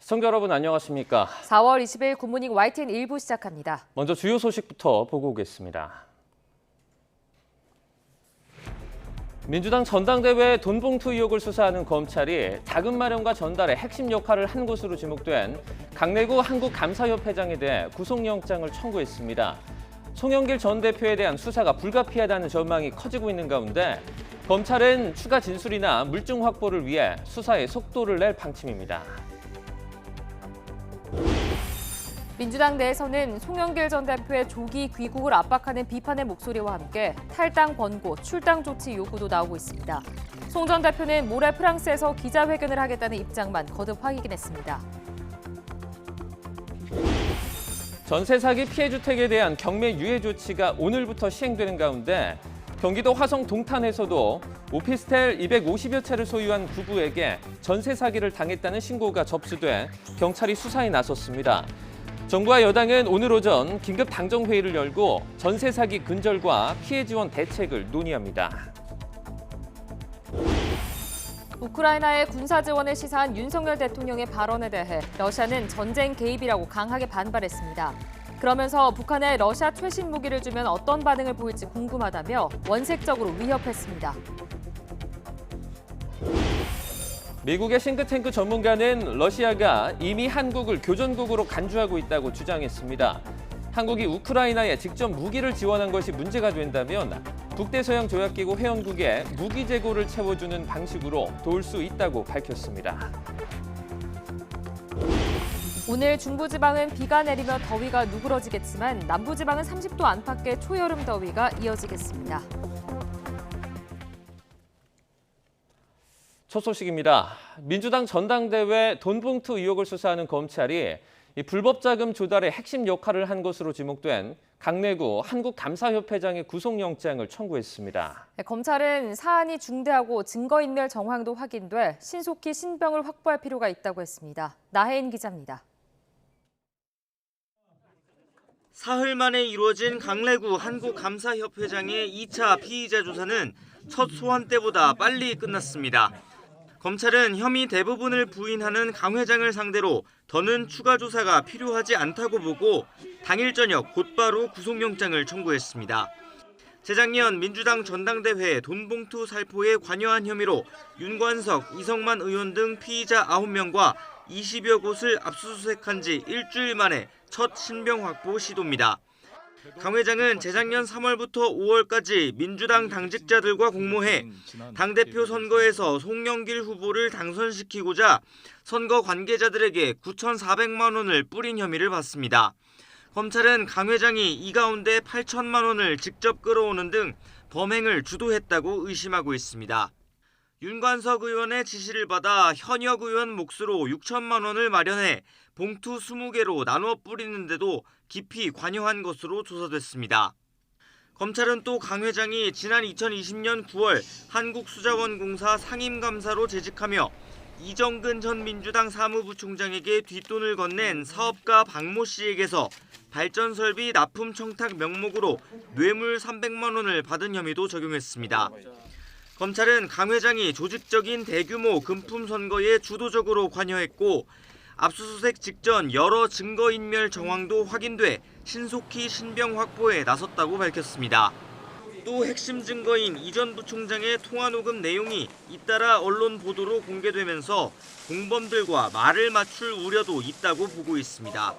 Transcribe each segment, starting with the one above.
시청자 여러분 안녕하십니까? 4월 20일 굿모닝 YTN 1부 시작합니다. 먼저 주요 소식부터 보고 오겠습니다. 민주당 전당대회 돈봉투 의혹을 수사하는 검찰이 자금 마련과 전달에 핵심 역할을 한 것으로 지목된 강내구 한국감사협회장에 대해 구속영장을 청구했습니다. 송영길 전 대표에 대한 수사가 불가피하다는 전망이 커지고 있는 가운데 검찰은 추가 진술이나 물증 확보를 위해 수사에 속도를 낼 방침입니다. 민주당 내에서는 송영길 전 대표의 조기 귀국을 압박하는 비판의 목소리와 함께 탈당 권고, 출당 조치 요구도 나오고 있습니다. 송 전 대표는 모레 프랑스에서 기자회견을 하겠다는 입장만 거듭 확인했습니다. 전세 사기 피해 주택에 대한 경매 유예 조치가 오늘부터 시행되는 가운데 경기도 화성 동탄에서도 오피스텔 250여 채를 소유한 부부에게 전세 사기를 당했다는 신고가 접수돼 경찰이 수사에 나섰습니다. 정부와 여당은 오늘 오전 긴급 당정회의를 열고 전세 사기 근절과 피해 지원 대책을 논의합니다. 우크라이나의 군사 지원을 시사한 윤석열 대통령의 발언에 대해 러시아는 전쟁 개입이라고 강하게 반발했습니다. 그러면서 북한에 러시아 최신 무기를 주면 어떤 반응을 보일지 궁금하다며 원색적으로 위협했습니다. 미국의 싱크탱크 전문가는 러시아가 이미 한국을 교전국으로 간주하고 있다고 주장했습니다. 한국이 우크라이나에 직접 무기를 지원한 것이 문제가 된다면 북대서양 조약기구 회원국에 무기 재고를 채워주는 방식으로 도울 수 있다고 밝혔습니다. 오늘 중부지방은 비가 내리며 더위가 누그러지겠지만 남부지방은 30도 안팎의 초여름 더위가 이어지겠습니다. 첫 소식입니다. 민주당 전당대회 돈봉투 의혹을 수사하는 검찰이 불법 자금 조달의 핵심 역할을 한 것으로 지목된 강내구 한국감사협회장의 구속영장을 청구했습니다. 검찰은 사안이 중대하고 증거인멸 정황도 확인돼 신속히 신병을 확보할 필요가 있다고 했습니다. 나혜인 기자입니다. 사흘 만에 이루어진 강내구 한국감사협회장의 2차 피의자 조사는 첫 소환 때보다 빨리 끝났습니다. 검찰은 혐의 대부분을 부인하는 강 회장을 상대로 더는 추가 조사가 필요하지 않다고 보고 당일 저녁 곧바로 구속영장을 청구했습니다. 재작년 민주당 전당대회 돈봉투 살포에 관여한 혐의로 윤관석, 이성만 의원 등 피의자 9명과 20여 곳을 압수수색한 지 일주일 만에 첫 신병 확보 시도입니다. 강 회장은 재작년 3월부터 5월까지 민주당 당직자들과 공모해 당대표 선거에서 송영길 후보를 당선시키고자 선거 관계자들에게 9,400만 원을 뿌린 혐의를 받습니다. 검찰은 강 회장이 이 가운데 8천만 원을 직접 끌어오는 등 범행을 주도했다고 의심하고 있습니다. 윤관석 의원의 지시를 받아 현역 의원 몫으로 6천만 원을 마련해 봉투 20개로 나눠 뿌리는데도 깊이 관여한 것으로 조사됐습니다. 검찰은 또 강 회장이 지난 2020년 9월 한국수자원공사 상임감사로 재직하며 이정근 전 민주당 사무부총장에게 뒷돈을 건넨 사업가 박모 씨에게서 발전설비 납품 청탁 명목으로 뇌물 300만 원을 받은 혐의도 적용했습니다. 검찰은 강 회장이 조직적인 대규모 금품 선거에 주도적으로 관여했고 압수수색 직전 여러 증거인멸 정황도 확인돼 신속히 신병 확보에 나섰다고 밝혔습니다. 또 핵심 증거인 이 전 부총장의 통화 녹음 내용이 잇따라 언론 보도로 공개되면서 공범들과 말을 맞출 우려도 있다고 보고 있습니다.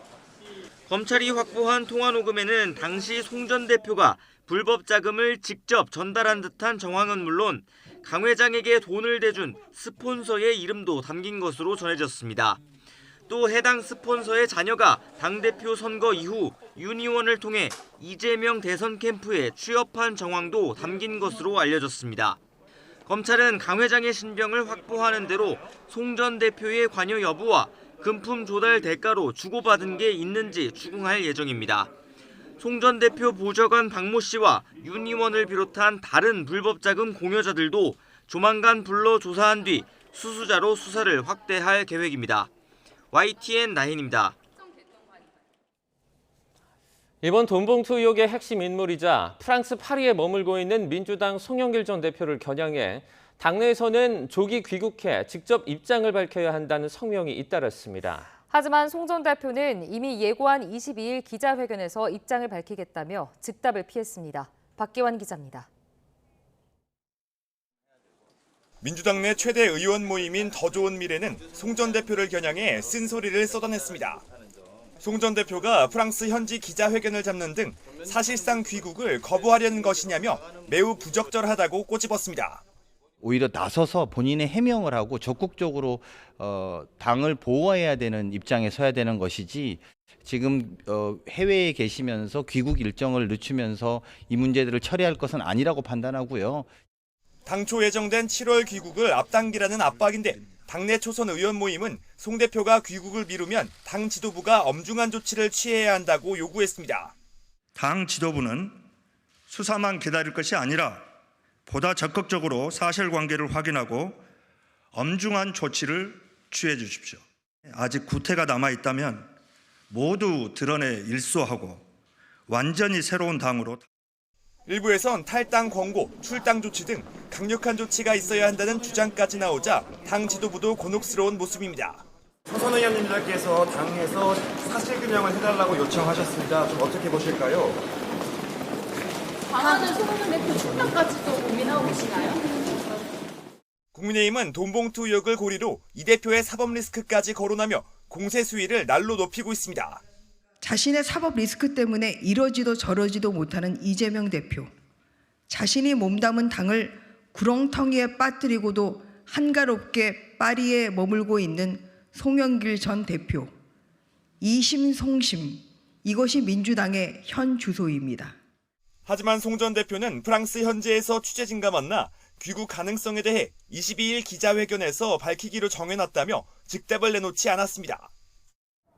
검찰이 확보한 통화 녹음에는 당시 송 전 대표가 불법 자금을 직접 전달한 듯한 정황은 물론 강 회장에게 돈을 대준 스폰서의 이름도 담긴 것으로 전해졌습니다. 또 해당 스폰서의 자녀가 당대표 선거 이후 윤 의원을 통해 이재명 대선 캠프에 취업한 정황도 담긴 것으로 알려졌습니다. 검찰은 강 회장의 신병을 확보하는 대로 송 전 대표의 관여 여부와 금품 조달 대가로 주고받은 게 있는지 추궁할 예정입니다. 송 전 대표 보좌관 박모 씨와 윤 의원을 비롯한 다른 불법 자금 공여자들도 조만간 불러 조사한 뒤 수수자로 수사를 확대할 계획입니다. YTN 나혜인입니다. 이번 돈봉투 의혹의 핵심 인물이자 프랑스 파리에 머물고 있는 민주당 송영길 전 대표를 겨냥해 당내에서는 조기 귀국해 직접 입장을 밝혀야 한다는 성명이 잇따랐습니다. 하지만 송 전 대표는 이미 예고한 22일 기자회견에서 입장을 밝히겠다며 즉답을 피했습니다. 박기환 기자입니다. 민주당 내 최대 의원 모임인 더 좋은 미래는 송 전 대표를 겨냥해 쓴소리를 쏟아냈습니다. 송 전 대표가 프랑스 현지 기자회견을 잡는 등 사실상 귀국을 거부하려는 것이냐며 매우 부적절하다고 꼬집었습니다. 오히려 나서서 본인의 해명을 하고 적극적으로 당을 보호해야 되는 입장에 서야 되는 것이지 지금 해외에 계시면서 귀국 일정을 늦추면서 이 문제들을 처리할 것은 아니라고 판단하고요. 당초 예정된 7월 귀국을 앞당기라는 압박인데 당내 초선 의원 모임은 송 대표가 귀국을 미루면 당 지도부가 엄중한 조치를 취해야 한다고 요구했습니다. 당 지도부는 수사만 기다릴 것이 아니라 보다 적극적으로 사실관계를 확인하고 엄중한 조치를 취해 주십시오. 아직 구태가 남아있다면 모두 드러내 일소하고 완전히 새로운 당으로. 일부에선 탈당 권고, 출당 조치 등 강력한 조치가 있어야 한다는 주장까지 나오자 당 지도부도 곤혹스러운 모습입니다. 초선 의원님들께서 당에서 사실규명을 해달라고 요청하셨습니다. 좀 어떻게 보실까요? 방안은 송전 대표 출당까지도 고민하고 계시나요? 국민의힘은 돈봉투 의혹을 고리로 이 대표의 사법 리스크까지 거론하며 공세 수위를 날로 높이고 있습니다. 자신의 사법 리스크 때문에 이러지도 저러지도 못하는 이재명 대표. 자신이 몸담은 당을 구렁텅이에 빠뜨리고도 한가롭게 파리에 머물고 있는 송영길 전 대표. 이심송심, 이것이 민주당의 현 주소입니다. 하지만 송 전 대표는 프랑스 현지에서 취재진과 만나 귀국 가능성에 대해 22일 기자회견에서 밝히기로 정해놨다며 즉답을 내놓지 않았습니다.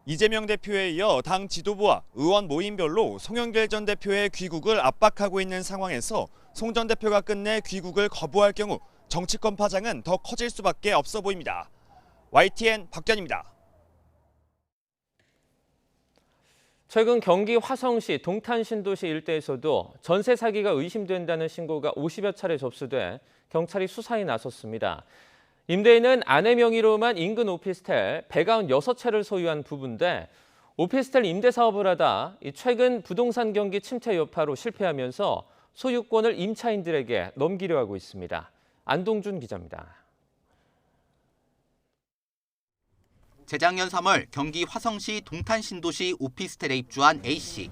이재명 대표에 이어 당 지도부와 의원 모임별로 송영길 전 대표의 귀국을 압박하고 있는 상황에서 송 전 대표가 끝내 귀국을 거부할 경우 정치권 파장은 더 커질 수밖에 없어 보입니다. YTN 박견입니다. 최근 경기 화성시 동탄 신도시 일대에서도 전세 사기가 의심된다는 신고가 50여 차례 접수돼 경찰이 수사에 나섰습니다. 임대인은 아내 명의로만 인근 오피스텔 196채를 소유한 부부인데 오피스텔 임대 사업을 하다 최근 부동산 경기 침체 여파로 실패하면서 소유권을 임차인들에게 넘기려 하고 있습니다. 안동준 기자입니다. 재작년 3월 경기 화성시 동탄 신도시 오피스텔에 입주한 A씨.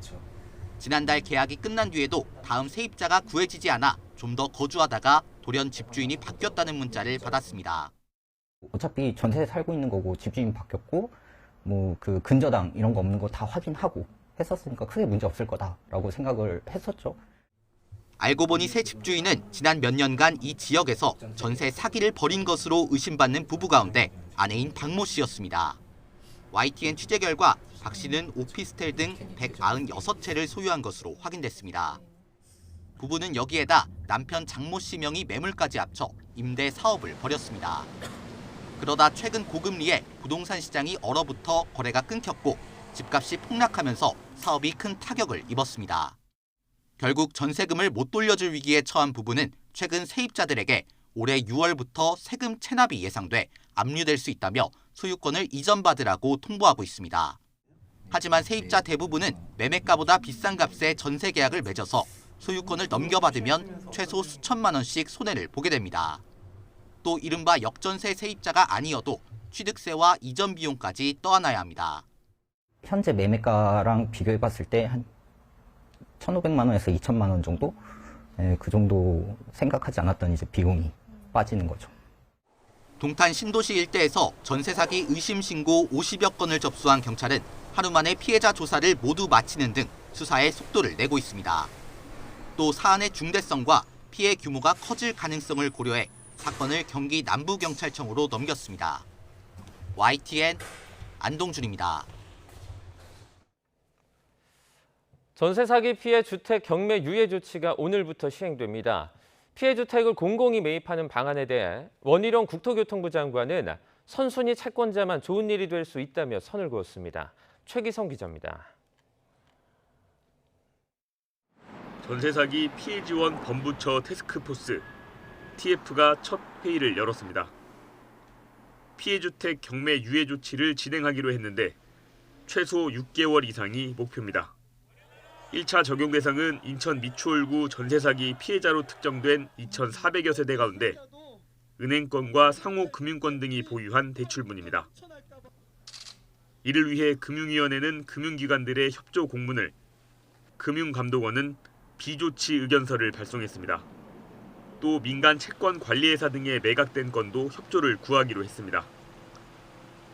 지난달 계약이 끝난 뒤에도 다음 세입자가 구해지지 않아 좀 더 거주하다가 돌연 집주인이 바뀌었다는 문자를 받았습니다. 어차피 전세에 살고 있는 거고 집주인 바뀌었고 뭐 그 근저당 이런 거 없는 거 다 확인하고 했었으니까 크게 문제 없을 거다라고 생각을 했었죠. 알고 보니 새 집주인은 지난 몇 년간 이 지역에서 전세 사기를 벌인 것으로 의심받는 부부 가운데 아내인 박모 씨였습니다. YTN 취재 결과 박 씨는 오피스텔 등 196채를 소유한 것으로 확인됐습니다. 부부는 여기에다 남편 장모 씨 명의 매물까지 합쳐 임대 사업을 벌였습니다. 그러다 최근 고금리에 부동산 시장이 얼어붙어 거래가 끊겼고 집값이 폭락하면서 사업이 큰 타격을 입었습니다. 결국 전세금을 못 돌려줄 위기에 처한 부부는 최근 세입자들에게 올해 6월부터 세금 체납이 예상돼 압류될 수 있다며 소유권을 이전받으라고 통보하고 있습니다. 하지만 세입자 대부분은 매매가보다 비싼 값에 전세 계약을 맺어서 소유권을 넘겨받으면 최소 수천만 원씩 손해를 보게 됩니다. 또 이른바 역전세 세입자가 아니어도 취득세와 이전 비용까지 떠안아야 합니다. 현재 매매가랑 비교해봤을 때 한 1,500만 원에서 2,000만 원 정도? 그 정도 생각하지 않았던 이제 비용이 빠지는 거죠. 동탄 신도시 일대에서 전세 사기 의심 신고 50여 건을 접수한 경찰은 하루 만에 피해자 조사를 모두 마치는 등 수사에 속도를 내고 있습니다. 또 사안의 중대성과 피해 규모가 커질 가능성을 고려해 사건을 경기 남부경찰청으로 넘겼습니다. YTN 안동준입니다. 전세 사기 피해 주택 경매 유예 조치가 오늘부터 시행됩니다. 피해 주택을 공공이 매입하는 방안에 대해 원희룡 국토교통부 장관은 선순위 채권자만 좋은 일이 될 수 있다며 선을 그었습니다. 최기성 기자입니다. 전세 사기 피해 지원 본부처 태스크포스. YTF가 첫 회의를 열었습니다. 피해주택 경매 유예 조치를 진행하기로 했는데 최소 6개월 이상이 목표입니다. 1차 적용 대상은 인천 미추홀구 전세 사기 피해자로 특정된 2,400여 세대 가운데 은행권과 상호금융권 등이 보유한 대출분입니다. 이를 위해 금융위원회는 금융기관들의 협조 공문을, 금융감독원은 비조치 의견서를 발송했습니다. 또 민간 채권관리회사 등에 매각된 건도 협조를 구하기로 했습니다.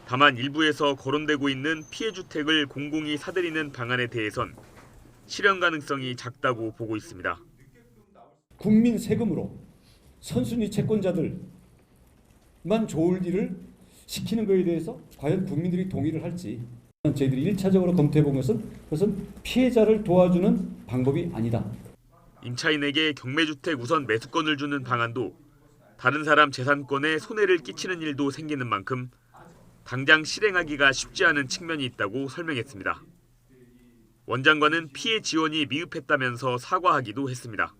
다만 일부에서 거론되고 있는 피해주택을 공공이 사들이는 방안에 대해선 실현 가능성이 작다고 보고 있습니다. 국민 세금으로 선순위 채권자들만 좋을 일을 시키는 것에 대해서 과연 국민들이 동의를 할지 저희들이 1차적으로 검토해 본 것은 그것은 피해자를 도와주는 방법이 아니다. 임차인에게 경매주택 우선 매수권을 주는 방안도 다른 사람 재산권에 손해를 끼치는 일도 생기는 만큼 당장 실행하기가 쉽지 않은 측면이 있다고 설명했습니다. 원 장관은 피해 지원이 미흡했다면서 사과하기도 했습니다.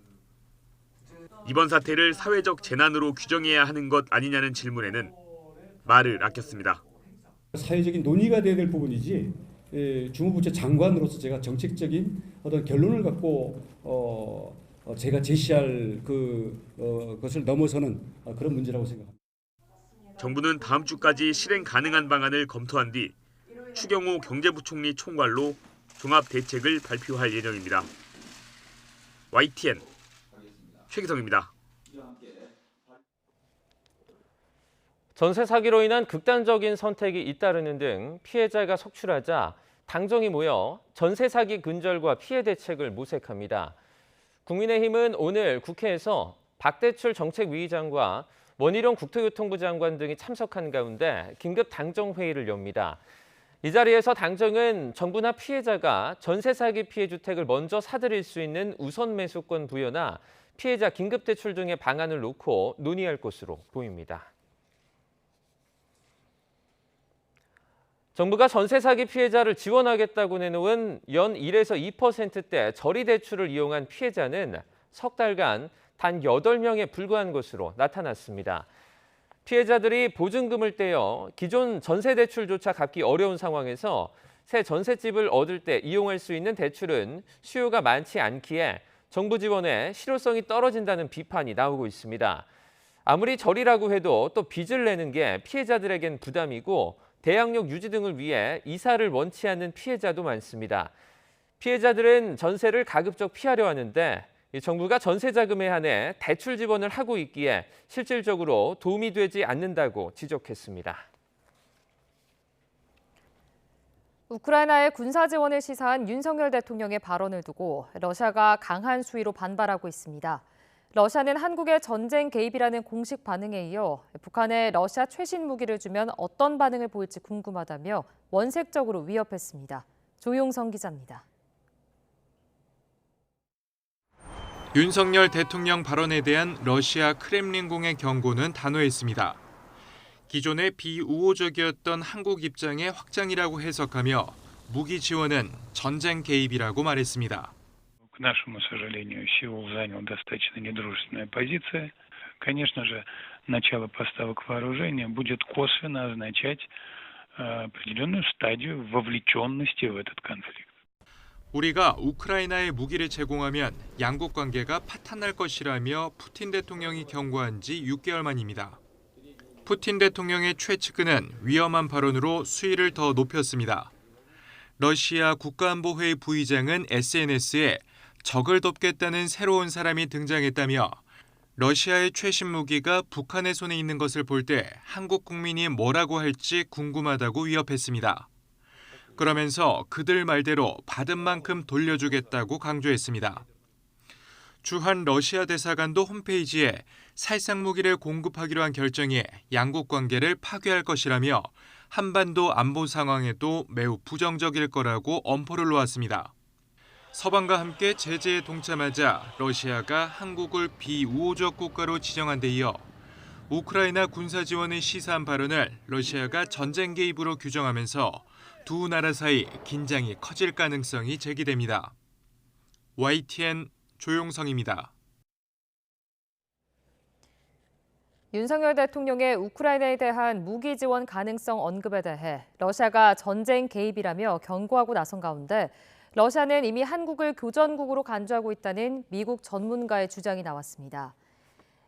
이번 사태를 사회적 재난으로 규정해야 하는 것 아니냐는 질문에는 말을 아꼈습니다. 사회적인 논의가 돼야 될 부분이지 주무부처 장관으로서 제가 정책적인 어떤 결론을 갖고 제가 제시할 것을 넘어서는 그런 문제라고 생각합니다. 정부는 다음 주까지 실행 가능한 방안을 검토한 뒤 추경호 경제부총리 총괄로 종합 대책을 발표할 예정입니다. YTN 최기성입니다. 전세 사기로 인한 극단적인 선택이 잇따르는 등 피해자가 속출하자 당정이 모여 전세 사기 근절과 피해 대책을 모색합니다. 국민의힘은 오늘 국회에서 박대출 정책위의장과 원희룡 국토교통부 장관 등이 참석한 가운데 긴급 당정회의를 엽니다. 이 자리에서 당정은 정부나 피해자가 전세 사기 피해 주택을 먼저 사들일 수 있는 우선 매수권 부여나 피해자 긴급 대출 등의 방안을 놓고 논의할 것으로 보입니다. 정부가 전세 사기 피해자를 지원하겠다고 내놓은 연 1에서 2%대 저리 대출을 이용한 피해자는 석 달간 단 8명에 불과한 것으로 나타났습니다. 피해자들이 보증금을 떼어 기존 전세 대출조차 갚기 어려운 상황에서 새 전셋집을 얻을 때 이용할 수 있는 대출은 수요가 많지 않기에 정부 지원에 실효성이 떨어진다는 비판이 나오고 있습니다. 아무리 저리라고 해도 또 빚을 내는 게 피해자들에겐 부담이고 대항력 유지 등을 위해 이사를 원치 않는 피해자도 많습니다. 피해자들은 전세를 가급적 피하려 하는데 정부가 전세 자금에 한해 대출 지원을 하고 있기에 실질적으로 도움이 되지 않는다고 지적했습니다. 우크라이나의 군사 지원을 시사한 윤석열 대통령의 발언을 두고 러시아가 강한 수위로 반발하고 있습니다. 러시아는 한국의 전쟁 개입이라는 공식 반응에 이어 북한에 러시아 최신 무기를 주면 어떤 반응을 보일지 궁금하다며 원색적으로 위협했습니다. 조용성 기자입니다. 윤석열 대통령 발언에 대한 러시아 크렘린궁의 경고는 단호했습니다. 기존의 비우호적이었던 한국 입장의 확장이라고 해석하며 무기 지원은 전쟁 개입이라고 말했습니다. К нашему сожалению, Сеул занял достаточно недружественная позиция. Конечно же, начало поставок вооружения будет косвенно означать определенную стадию вовлеченности в этот конфликт. 우리가 우크라이나에 무기를 제공하면 양국 관계가 파탄날 것이라며 푸틴 대통령이 경고한 지 6개월 만입니다. 푸틴 대통령의 최측근은 위험한 발언으로 수위를 더 높였습니다. 러시아 국가안보회의 부의장은 SNS에 적을 돕겠다는 새로운 사람이 등장했다며 러시아의 최신 무기가 북한의 손에 있는 것을 볼 때 한국 국민이 뭐라고 할지 궁금하다고 위협했습니다. 그러면서 그들 말대로 받은 만큼 돌려주겠다고 강조했습니다. 주한 러시아 대사관도 홈페이지에 살상 무기를 공급하기로 한 결정이 양국 관계를 파괴할 것이라며 한반도 안보 상황에도 매우 부정적일 거라고 엄포를 놓았습니다. 서방과 함께 제재에 동참하자 러시아가 한국을 비우호적 국가로 지정한 데 이어 우크라이나 군사 지원을 시사한 발언을 러시아가 전쟁 개입으로 규정하면서 두 나라 사이 긴장이 커질 가능성이 제기됩니다. YTN 조용성입니다. 윤석열 대통령의 우크라이나에 대한 무기 지원 가능성 언급에 대해 러시아가 전쟁 개입이라며 경고하고 나선 가운데 러시아는 이미 한국을 교전국으로 간주하고 있다는 미국 전문가의 주장이 나왔습니다.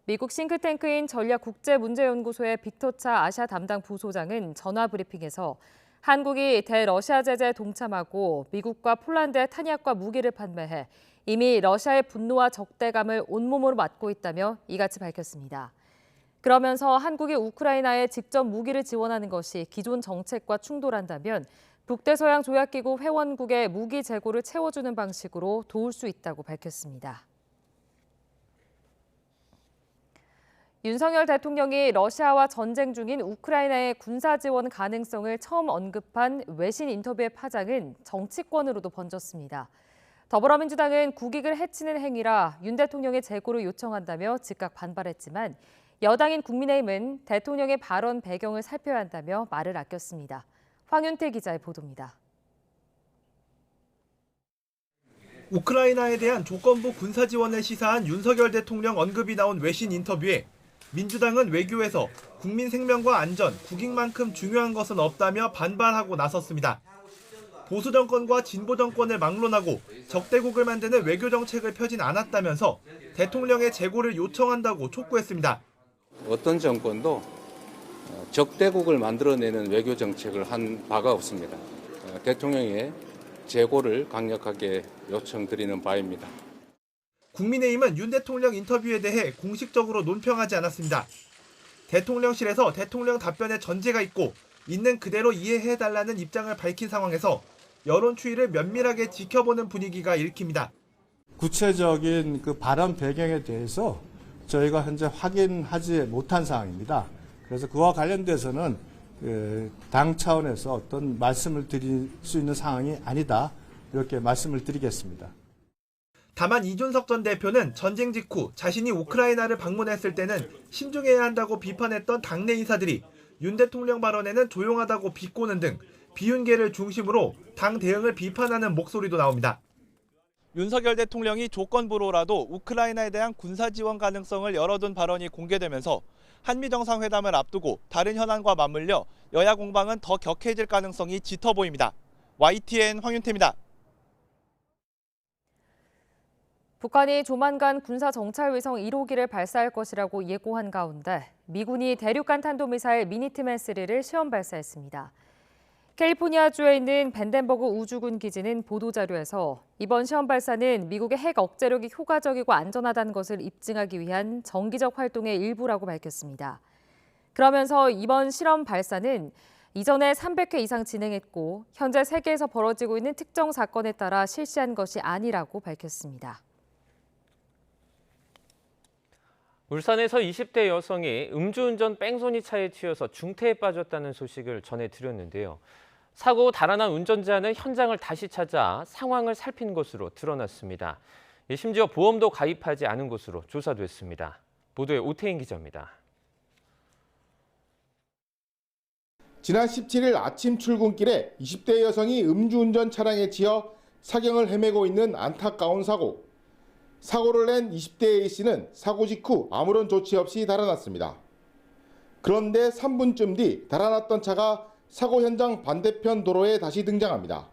미국 싱크탱크인 전략국제문제연구소의 빅터 차 아시아 담당 부소장은 전화 브리핑에서 한국이 대러시아 제재에 동참하고 미국과 폴란드에 탄약과 무기를 판매해 이미 러시아의 분노와 적대감을 온몸으로 맞고 있다며 이같이 밝혔습니다. 그러면서 한국이 우크라이나에 직접 무기를 지원하는 것이 기존 정책과 충돌한다면 북대서양 조약기구 회원국의 무기 재고를 채워주는 방식으로 도울 수 있다고 밝혔습니다. 윤석열 대통령이 러시아와 전쟁 중인 우크라이나의 군사 지원 가능성을 처음 언급한 외신 인터뷰의 파장은 정치권으로도 번졌습니다. 더불어민주당은 국익을 해치는 행위라 윤 대통령의 재고를 요청한다며 즉각 반발했지만 여당인 국민의힘은 대통령의 발언 배경을 살펴야 한다며 말을 아꼈습니다. 황윤태 기자의 보도입니다. 우크라이나에 대한 조건부 군사 지원을 시사한 윤석열 대통령 언급이 나온 외신 인터뷰에 민주당은 외교에서 국민 생명과 안전, 국익만큼 중요한 것은 없다며 반발하고 나섰습니다. 보수 정권과 진보 정권을 막론하고 적대국을 만드는 외교 정책을 펴진 않았다면서 대통령의 재고를 요청한다고 촉구했습니다. 어떤 정권도 적대국을 만들어내는 외교 정책을 한 바가 없습니다. 대통령의 재고를 강력하게 요청드리는 바입니다. 국민의힘은 윤 대통령 인터뷰에 대해 공식적으로 논평하지 않았습니다. 대통령실에서 대통령 답변에 전제가 있고 있는 그대로 이해해달라는 입장을 밝힌 상황에서 여론 추이를 면밀하게 지켜보는 분위기가 읽힙니다. 구체적인 그 발언 배경에 대해서 저희가 현재 확인하지 못한 상황입니다. 그래서 그와 관련돼서는 당 차원에서 어떤 말씀을 드릴 수 있는 상황이 아니다. 이렇게 말씀을 드리겠습니다. 다만 이준석 전 대표는 전쟁 직후 자신이 우크라이나를 방문했을 때는 신중해야 한다고 비판했던 당내 인사들이 윤 대통령 발언에는 조용하다고 비꼬는 등 비윤계를 중심으로 당 대응을 비판하는 목소리도 나옵니다. 윤석열 대통령이 조건부로라도 우크라이나에 대한 군사 지원 가능성을 열어둔 발언이 공개되면서 한미 정상회담을 앞두고 다른 현안과 맞물려 여야 공방은 더 격해질 가능성이 짙어 보입니다. YTN 황윤태입니다. 북한이 조만간 군사 정찰 위성 1호기를 발사할 것이라고 예고한 가운데 미군이 대륙간 탄도미사일 미니트맨3를 시험 발사했습니다. 캘리포니아주에 있는 벤덴버그 우주군 기지는 보도자료에서 이번 시험 발사는 미국의 핵 억제력이 효과적이고 안전하다는 것을 입증하기 위한 정기적 활동의 일부라고 밝혔습니다. 그러면서 이번 실험 발사는 이전에 300회 이상 진행했고 현재 세계에서 벌어지고 있는 특정 사건에 따라 실시한 것이 아니라고 밝혔습니다. 울산에서 20대 여성이 음주운전 뺑소니 차에 치여서 중태에 빠졌다는 소식을 전해드렸는데요. 사고 후 달아난 운전자는 현장을 다시 찾아 상황을 살핀 것으로 드러났습니다. 심지어 보험도 가입하지 않은 것으로 조사됐습니다. 보도에 오태인 기자입니다. 지난 17일 아침 출근길에 20대 여성이 음주운전 차량에 치여 사경을 헤매고 있는 안타까운 사고. 사고를 낸 20대 A씨는 사고 직후 아무런 조치 없이 달아났습니다. 그런데 3분쯤 뒤 달아났던 차가 사고 현장 반대편 도로에 다시 등장합니다.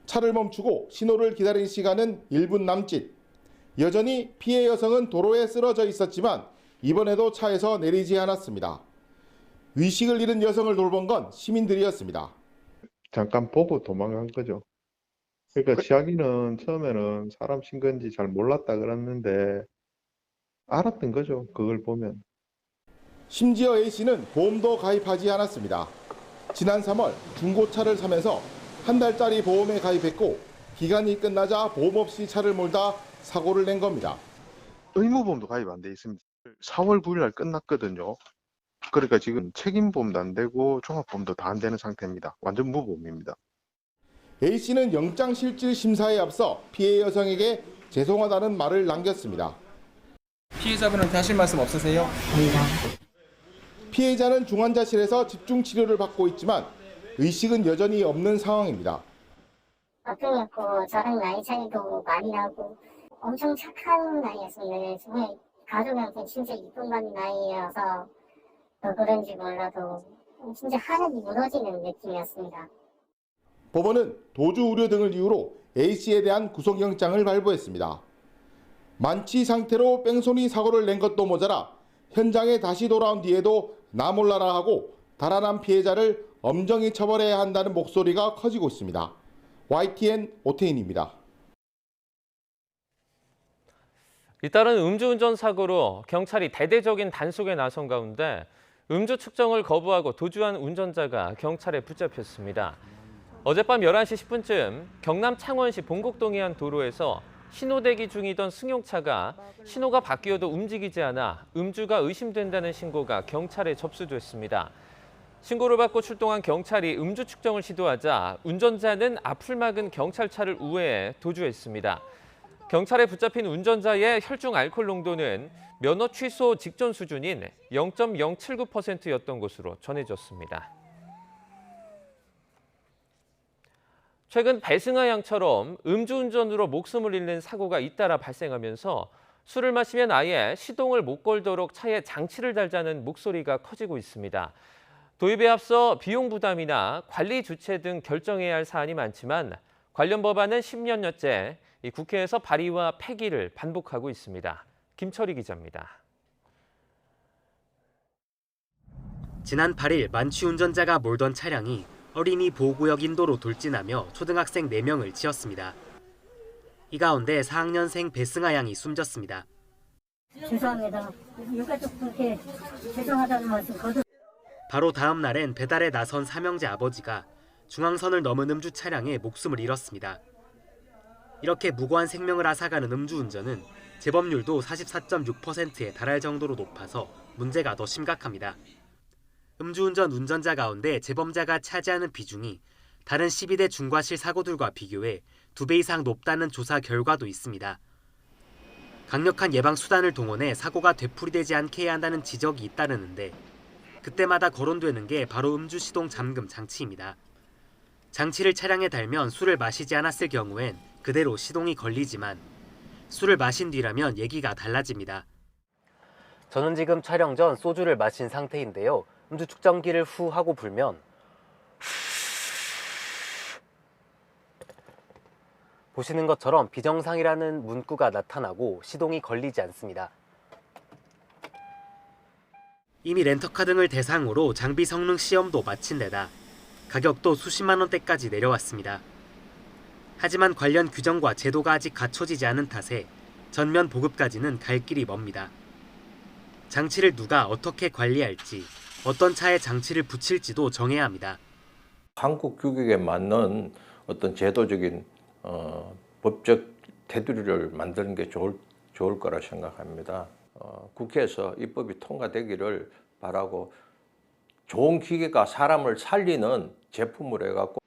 차를 멈추고 신호를 기다린 시간은 1분 남짓. 여전히 피해 여성은 도로에 쓰러져 있었지만 이번에도 차에서 내리지 않았습니다. 의식을 잃은 여성을 돌본 건 시민들이었습니다. 잠깐 보고 도망간 거죠. 그러니까 자기는 처음에는 사람 친 건지 잘 몰랐다 그랬는데 알았던 거죠. 그걸 보면. 심지어 A씨는 보험도 가입하지 않았습니다. 지난 3월 중고차를 사면서 한 달짜리 보험에 가입했고 기간이 끝나자 보험 없이 차를 몰다 사고를 낸 겁니다. 의무보험도 가입 안 돼 있습니다. 4월 9일 날 끝났거든요. 그러니까 지금 책임보험도 안 되고 종합보험도 다 안 되는 상태입니다. 완전 무보험입니다. A씨는 영장실질심사에 앞서 피해 여성에게 죄송하다는 말을 남겼습니다. 피해자분한테 하실 말씀 없으세요? 아닙니다. 피해자는 중환자실에서 집중치료를 받고 있지만 의식은 여전히 없는 상황입니다. 아프고 저랑 나이 차이도 많이 나고 엄청 착한 나이였어요. 정말 가족한테 진짜 이쁨 받는 나이여서 그런지 몰라도 진짜 하늘이 무너지는 느낌이었습니다. 법원은 도주 우려 등을 이유로 A씨에 대한 구속영장을 발부했습니다. 만취 상태로 뺑소니 사고를 낸 것도 모자라 현장에 다시 돌아온 뒤에도 나 몰라라 하고 달아난 피해자를 엄정히 처벌해야 한다는 목소리가 커지고 있습니다. YTN 오태인입니다. 잇따른 음주운전 사고로 경찰이 대대적인 단속에 나선 가운데 음주 측정을 거부하고 도주한 운전자가 경찰에 붙잡혔습니다. 어젯밤 11시 10분쯤 경남 창원시 봉곡동의 한 도로에서 신호대기 중이던 승용차가 신호가 바뀌어도 움직이지 않아 음주가 의심된다는 신고가 경찰에 접수됐습니다. 신고를 받고 출동한 경찰이 음주 측정을 시도하자 운전자는 앞을 막은 경찰차를 우회해 도주했습니다. 경찰에 붙잡힌 운전자의 혈중 알코올 농도는 면허 취소 직전 수준인 0.079%였던 것으로 전해졌습니다. 최근 배승아 양처럼 음주운전으로 목숨을 잃는 사고가 잇따라 발생하면서 술을 마시면 아예 시동을 못 걸도록 차에 장치를 달자는 목소리가 커지고 있습니다. 도입에 앞서 비용 부담이나 관리 주체 등 결정해야 할 사안이 많지만 관련 법안은 10년여째 국회에서 발의와 폐기를 반복하고 있습니다. 김철희 기자입니다. 지난 8일 만취 운전자가 몰던 차량이 어린이 보호구역 인도로 돌진하며 초등학생 4명을 치었습니다. 이 가운데 4학년생 배승아 양이 숨졌습니다. 죄송합니다. 유가족분께 죄송하다는 말씀 거듭. 바로 다음 날엔 배달에 나선 삼형제 아버지가 중앙선을 넘은 음주 차량에 목숨을 잃었습니다. 이렇게 무고한 생명을 앗아가는 음주운전은 재범률도 44.6%에 달할 정도로 높아서 문제가 더 심각합니다. 음주운전 운전자 가운데 재범자가 차지하는 비중이 다른 12대 중과실 사고들과 비교해 2배 이상 높다는 조사 결과도 있습니다. 강력한 예방 수단을 동원해 사고가 되풀이되지 않게 해야 한다는 지적이 잇따르는데 그때마다 거론되는 게 바로 음주 시동 잠금 장치입니다. 장치를 차량에 달면 술을 마시지 않았을 경우엔 그대로 시동이 걸리지만 술을 마신 뒤라면 얘기가 달라집니다. 저는 지금 촬영 전 소주를 마신 상태인데요. 음주 측정기를 후 하고 불면 보시는 것처럼 비정상이라는 문구가 나타나고 시동이 걸리지 않습니다. 이미 렌터카 등을 대상으로 장비 성능 시험도 마친 데다 가격도 수십만 원대까지 내려왔습니다. 하지만 관련 규정과 제도가 아직 갖춰지지 않은 탓에 전면 보급까지는 갈 길이 멉니다. 장치를 누가 어떻게 관리할지, 어떤 차에 장치를 붙일지도 정해야 합니다. 한국 규격에 맞는 어떤 제도적인 법적 테두리를 만드는 게 좋을 거라 생각합니다. 국회에서 입법이 통과되기를 바라고 좋은 기계가 사람을 살리는 제품으로 해갖고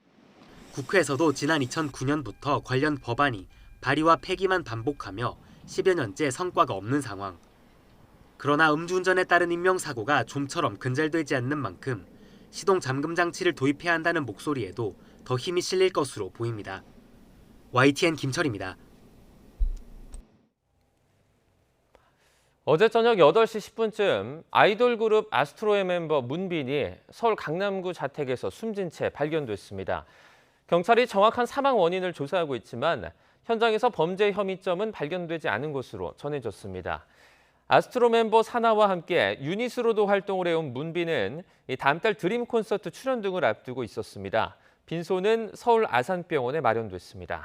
국회에서도 지난 2009년부터 관련 법안이 발의와 폐기만 반복하며 10여 년째 성과가 없는 상황. 그러나 음주운전에 따른 인명사고가 좀처럼 근절되지 않는 만큼 시동 잠금 장치를 도입해야 한다는 목소리에도 더 힘이 실릴 것으로 보입니다. YTN 김철입니다. 어제 저녁 8시 10분쯤 아이돌 그룹 아스트로의 멤버 문빈이 서울 강남구 자택에서 숨진 채 발견됐습니다. 경찰이 정확한 사망 원인을 조사하고 있지만 현장에서 범죄 혐의점은 발견되지 않은 것으로 전해졌습니다. 아스트로 멤버 사나와 함께 유닛으로도 활동을 해온 문빈은 다음 달 드림 콘서트 출연 등을 앞두고 있었습니다. 빈소는 서울 아산병원에 마련됐습니다.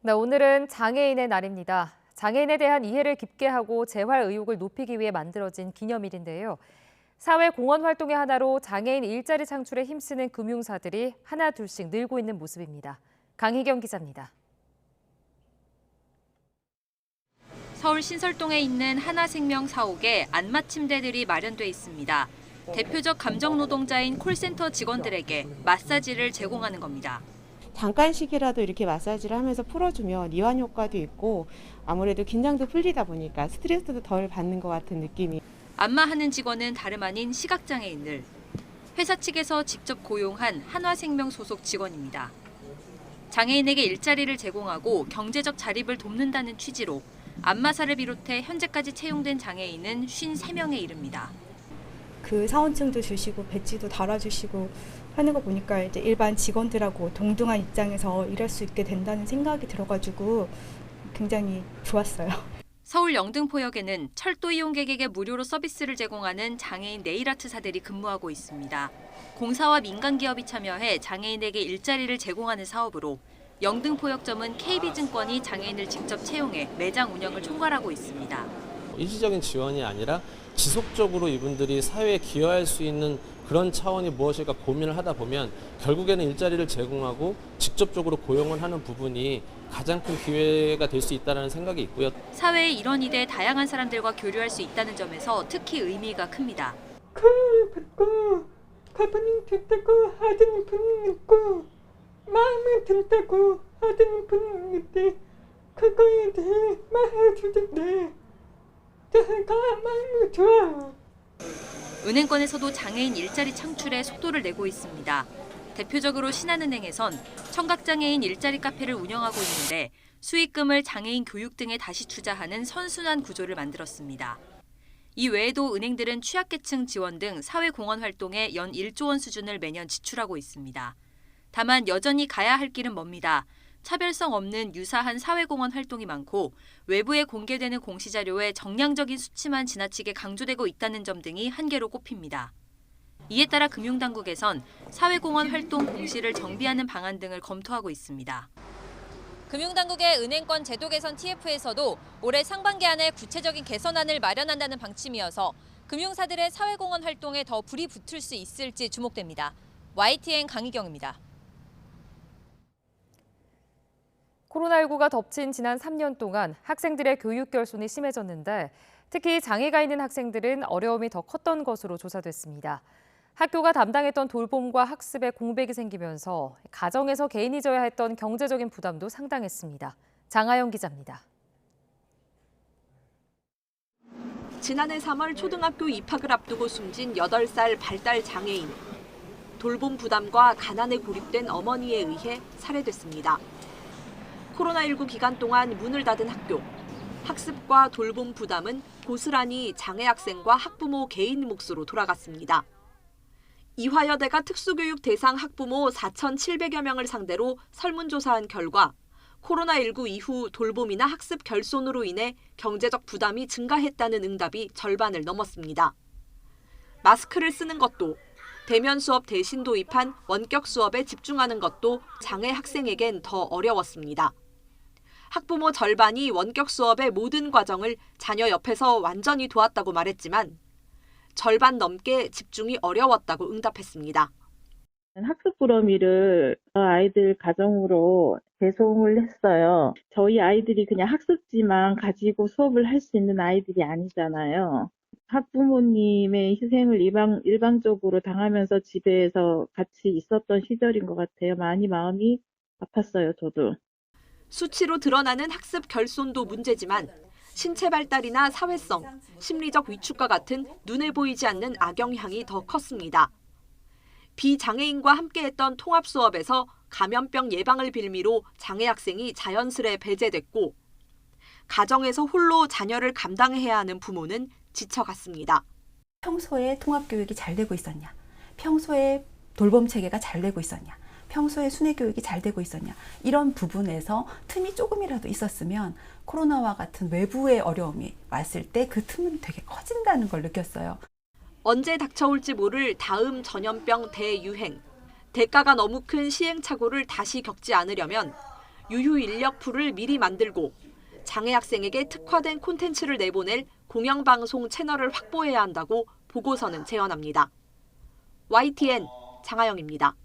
네, 오늘은 장애인의 날입니다. 장애인에 대한 이해를 깊게 하고 재활 의욕을 높이기 위해 만들어진 기념일인데요. 사회 공헌 활동의 하나로 장애인 일자리 창출에 힘쓰는 금융사들이 하나 둘씩 늘고 있는 모습입니다. 강희경 기자입니다. 서울 신설동에 있는 하나생명 사옥에 안마침대들이 마련돼 있습니다. 대표적 감정 노동자인 콜센터 직원들에게 마사지를 제공하는 겁니다. 잠깐씩이라도 이렇게 마사지를 하면서 풀어주면 이완 효과도 있고 아무래도 긴장도 풀리다 보니까 스트레스도 덜 받는 것 같은 느낌이. 안마하는 직원은 다름 아닌 시각장애인들. 회사 측에서 직접 고용한 한화생명 소속 직원입니다. 장애인에게 일자리를 제공하고 경제적 자립을 돕는다는 취지로 안마사를 비롯해 현재까지 채용된 장애인은 53명에 이릅니다. 그 사원증도 주시고 배지도 달아주시고 하는 거 보니까 이제 일반 직원들하고 동등한 입장에서 일할 수 있게 된다는 생각이 들어가지고 굉장히 좋았어요. 서울 영등포역에는 철도 이용객에게 무료로 서비스를 제공하는 장애인 네일아트사들이 근무하고 있습니다. 공사와 민간기업이 참여해 장애인에게 일자리를 제공하는 사업으로 영등포역점은 KB증권이 장애인을 직접 채용해 매장 운영을 총괄하고 있습니다. 일시적인 지원이 아니라 지속적으로 이분들이 사회에 기여할 수 있는 그런 차원이 무엇일까 고민을 하다 보면 결국에는 일자리를 제공하고 직접적으로 고용을 하는 부분이 가장 큰 기회가 될 수 있다는 생각이 있고요. 사회의 일원이 돼 다양한 사람들과 교류할 수 있다는 점에서 특히 의미가 큽니다. 받고 가방이 됐다고 하는 분이 있고 마음에 든다고 하는 분이 있는데 그거에 대해 말해주는데 제가 마음이 좋아요. 은행권에서도 장애인 일자리 창출에 속도를 내고 있습니다. 대표적으로 신한은행에선 청각장애인 일자리 카페를 운영하고 있는데 수익금을 장애인 교육 등에 다시 투자하는 선순환 구조를 만들었습니다. 이 외에도 은행들은 취약계층 지원 등 사회공헌 활동에 연 1조 원 수준을 매년 지출하고 있습니다. 다만 여전히 가야 할 길은 멉니다. 차별성 없는 유사한 사회공헌 활동이 많고 외부에 공개되는 공시자료에 정량적인 수치만 지나치게 강조되고 있다는 점 등이 한계로 꼽힙니다. 이에 따라 금융당국에선 사회공헌 활동 공시를 정비하는 방안 등을 검토하고 있습니다. 금융당국의 은행권 제도 개선 TF에서도 올해 상반기 안에 구체적인 개선안을 마련한다는 방침이어서 금융사들의 사회공헌 활동에 더 불이 붙을 수 있을지 주목됩니다. YTN 강희경입니다. 코로나19가 덮친 지난 3년 동안 학생들의 교육 결손이 심해졌는데 특히 장애가 있는 학생들은 어려움이 더 컸던 것으로 조사됐습니다. 학교가 담당했던 돌봄과 학습에 공백이 생기면서 가정에서 개인이 져야 했던 경제적인 부담도 상당했습니다. 장하영 기자입니다. 지난해 3월 초등학교 입학을 앞두고 숨진 8살 발달 장애인. 돌봄 부담과 가난에 고립된 어머니에 의해 살해됐습니다. 코로나19 기간 동안 문을 닫은 학교. 학습과 돌봄 부담은 고스란히 장애 학생과 학부모 개인 몫으로 돌아갔습니다. 이화여대가 특수교육 대상 학부모 4,700여 명을 상대로 설문조사한 결과 코로나19 이후 돌봄이나 학습 결손으로 인해 경제적 부담이 증가했다는 응답이 절반을 넘었습니다. 마스크를 쓰는 것도, 대면 수업 대신 도입한 원격 수업에 집중하는 것도 장애 학생에겐 더 어려웠습니다. 학부모 절반이 원격 수업의 모든 과정을 자녀 옆에서 완전히 도왔다고 말했지만 절반 넘게 집중이 어려웠다고 응답했습니다. 학습 부러미를 아이들 가정으로 배송을 했어요. 저희 아이들이 그냥 학습지만 가지고 수업을 할 수 있는 아이들이 아니잖아요. 학부모님의 희생을 일방적으로 당하면서 집에서 같이 있었던 시절인 것 같아요. 많이 마음이 아팠어요, 저도. 수치로 드러나는 학습 결손도 문제지만 신체 발달이나 사회성, 심리적 위축과 같은 눈에 보이지 않는 악영향이 더 컸습니다. 비장애인과 함께했던 통합 수업에서 감염병 예방을 빌미로 장애 학생이 자연스레 배제됐고 가정에서 홀로 자녀를 감당해야 하는 부모는 지쳐갔습니다. 평소에 통합 교육이 잘 되고 있었냐? 평소에 돌봄 체계가 잘 되고 있었냐? 평소에 순회 교육이 잘 되고 있었냐? 이런 부분에서 틈이 조금이라도 있었으면 코로나와 같은 외부의 어려움이 왔을 때 그 틈은 되게 커진다는 걸 느꼈어요. 언제 닥쳐올지 모를 다음 전염병 대유행. 대가가 너무 큰 시행착오를 다시 겪지 않으려면 유휴 인력 풀을 미리 만들고 장애 학생에게 특화된 콘텐츠를 내보낼 공영방송 채널을 확보해야 한다고 보고서는 제언합니다. YTN 장하영입니다.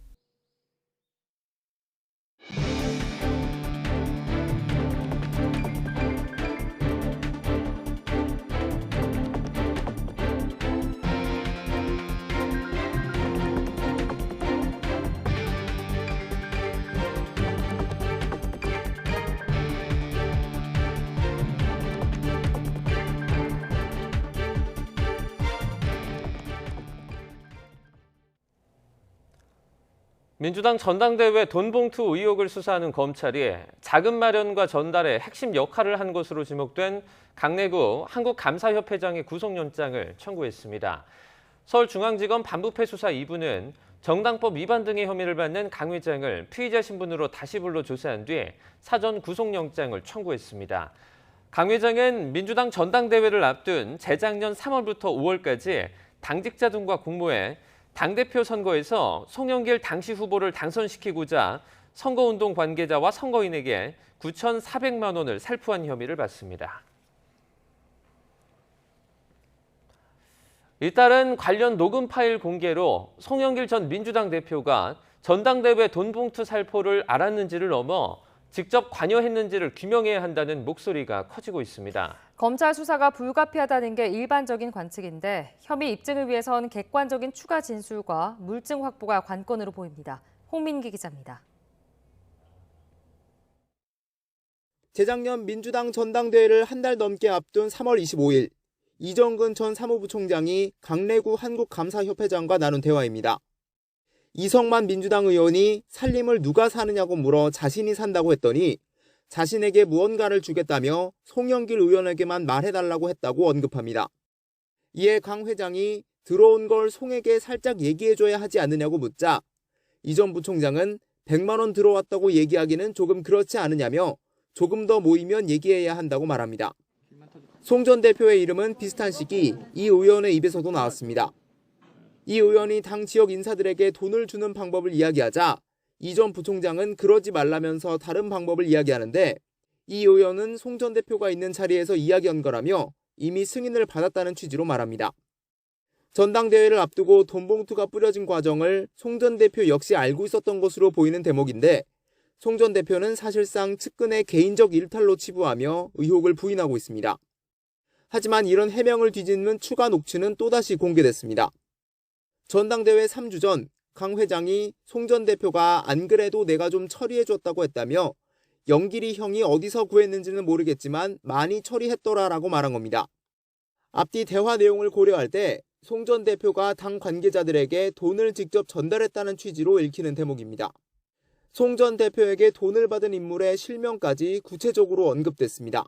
민주당 전당대회 돈봉투 의혹을 수사하는 검찰이 자금 마련과 전달에 핵심 역할을 한 것으로 지목된 강내구 한국감사협회장의 구속영장을 청구했습니다. 서울중앙지검 반부패 수사 2부는 정당법 위반 등의 혐의를 받는 강 회장을 피의자 신분으로 다시 불러 조사한 뒤 사전 구속영장을 청구했습니다. 강 회장은 민주당 전당대회를 앞둔 재작년 3월부터 5월까지 당직자 등과 공모해 당대표 선거에서 송영길 당시 후보를 당선시키고자 선거운동 관계자와 선거인에게 9,400만 원을 살포한 혐의를 받습니다. 이따른 관련 녹음 파일 공개로 송영길 전 민주당 대표가 전당대회 돈봉투 살포를 알았는지를 넘어 직접 관여했는지를 규명해야 한다는 목소리가 커지고 있습니다. 검찰 수사가 불가피하다는 게 일반적인 관측인데 혐의 입증을 위해선 객관적인 추가 진술과 물증 확보가 관건으로 보입니다. 홍민기 기자입니다. 재작년 민주당 전당대회를 한 달 넘게 앞둔 3월 25일 이정근 전 사무부 총장이 강내구 한국감사협회장과 나눈 대화입니다. 이성만 민주당 의원이 살림을 누가 사느냐고 물어 자신이 산다고 했더니 자신에게 무언가를 주겠다며 송영길 의원에게만 말해달라고 했다고 언급합니다. 이에 강 회장이 들어온 걸 송에게 살짝 얘기해줘야 하지 않느냐고 묻자 이 전 부총장은 100만 원 들어왔다고 얘기하기는 조금 그렇지 않으냐며 조금 더 모이면 얘기해야 한다고 말합니다. 송 전 대표의 이름은 비슷한 시기 이 의원의 입에서도 나왔습니다. 이 의원이 당 지역 인사들에게 돈을 주는 방법을 이야기하자 이 전 부총장은 그러지 말라면서 다른 방법을 이야기하는데 이 의원은 송 전 대표가 있는 자리에서 이야기한 거라며 이미 승인을 받았다는 취지로 말합니다. 전당대회를 앞두고 돈봉투가 뿌려진 과정을 송 전 대표 역시 알고 있었던 것으로 보이는 대목인데 송 전 대표는 사실상 측근의 개인적 일탈로 치부하며 의혹을 부인하고 있습니다. 하지만 이런 해명을 뒤집는 추가 녹취는 또다시 공개됐습니다. 전당대회 3주 전 강 회장이 송 전 대표가 안 그래도 내가 좀 처리해줬다고 했다며 영길이 형이 어디서 구했는지는 모르겠지만 많이 처리했더라라고 말한 겁니다. 앞뒤 대화 내용을 고려할 때 송 전 대표가 당 관계자들에게 돈을 직접 전달했다는 취지로 읽히는 대목입니다. 송 전 대표에게 돈을 받은 인물의 실명까지 구체적으로 언급됐습니다.